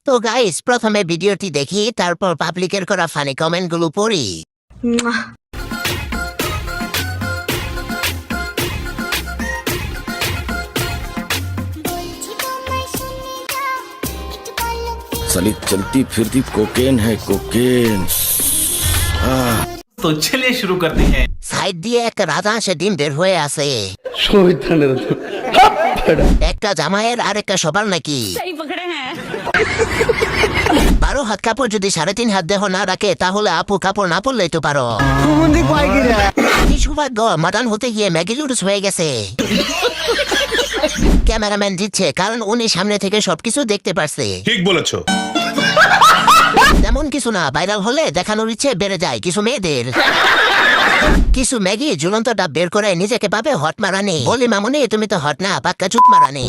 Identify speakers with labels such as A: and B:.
A: তো গাইস প্রথমে ভিডিওটি দেখি, তারপর পাবলিকের করা ফানি কমেন্টগুলো পড়ি।
B: साली चलती फिरती कोकेन है कोकेन।
C: तो चलिए शुरू करते हैं।
A: সাইড দিয়ে একটা রাজা সে ডিম বের হয়ে আছে। একটা জামাইয়ের আর একটা সবার নাকি। 12 হাত কাপড় যদি 3.5 হাত দেহ না রাখে, তাহলে আপু কাপড় না পরলেই তো পারো। কি সৌভাগ্য, মাটন হতে গিয়ে ম্যাগি নুডলস হয়ে গেছে। ক্যামেরাম্যান দিচ্ছে, কারণ উনি সামনে থেকে সবকিছু দেখতে পারছে।
D: ঠিক বলেছো।
A: তেমন কিছু না, ভাইরাল হলে দেখানোর ইচ্ছে বেড়ে যায় কিছু মেয়েদের। কিছু ম্যাগি ঝুলন্ত ডাব বের করে নিজেকে পাবে হট মারানি। বলি মামুনি, তুমি তো হট না, পাক্কা চুত মারানি।